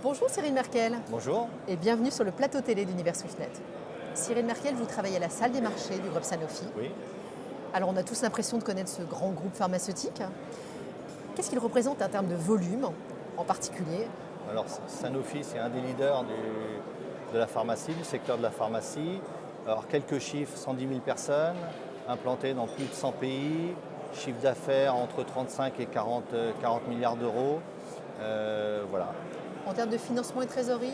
Bonjour Cyril Merkel Bonjour. et bienvenue sur le plateau télé d'Univers Swiftnet. Cyril Merkel, vous travaillez à la salle des marchés du groupe Sanofi. Oui. Alors on a tous l'impression de connaître ce grand groupe pharmaceutique. Qu'est-ce qu'il représente en termes de volume en particulier? Alors Sanofi, c'est un des leaders de la pharmacie, du secteur de la pharmacie. Alors quelques chiffres, 110 000 personnes, implantées dans plus de 100 pays, chiffre d'affaires entre 35 et 40 milliards d'euros. Voilà. En termes de financement et de trésorerie?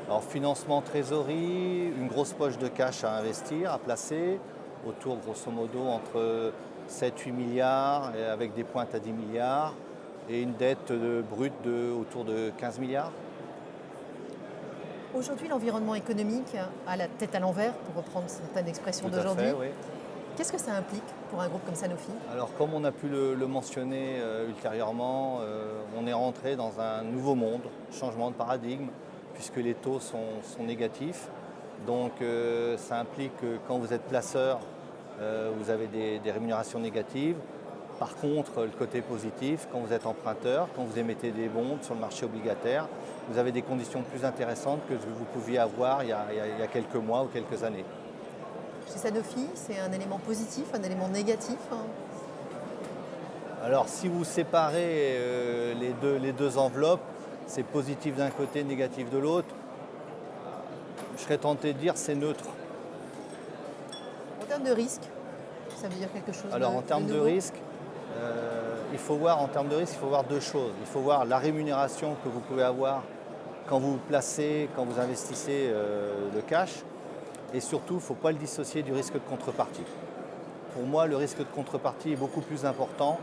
Alors financement, trésorerie, une grosse poche de cash à investir, à placer, autour grosso modo entre 7-8 milliards, et avec des pointes à 10 milliards, et une dette brute autour de 15 milliards. Aujourd'hui, l'environnement économique a la tête à l'envers, pour reprendre certaines expressions Tout à d'aujourd'hui. fait, oui. Qu'est-ce que ça implique pour un groupe comme Sanofi? Alors comme on a pu le mentionner ultérieurement, on est rentré dans un nouveau monde, changement de paradigme, puisque les taux sont négatifs. Donc ça implique que quand vous êtes placeur, vous avez des rémunérations négatives. Par contre, le côté positif, quand vous êtes emprunteur, quand vous émettez des bons sur le marché obligataire, vous avez des conditions plus intéressantes que ce que vous pouviez avoir il y a quelques mois ou quelques années. Chez Sanofi, c'est un élément positif, un élément négatif? Alors si vous séparez les deux enveloppes, c'est positif d'un côté, négatif de l'autre. Je serais tenté de dire c'est neutre. En termes de risque, ça veut dire quelque chose Alors en termes de nouveau? risque, il faut voir deux choses. Il faut voir la rémunération que vous pouvez avoir quand vous placez, quand vous investissez le cash. Et surtout, il ne faut pas le dissocier du risque de contrepartie. Pour moi, le risque de contrepartie est beaucoup plus important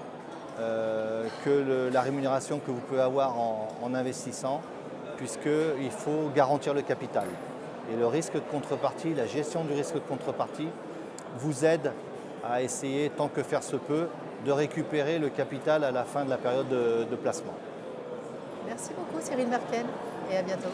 que la rémunération que vous pouvez avoir en investissant, puisqu'il faut garantir le capital. Et le risque de contrepartie, la gestion du risque de contrepartie, vous aide à essayer, tant que faire se peut, de récupérer le capital à la fin de la période de placement. Merci beaucoup Cyril Merkel et à bientôt.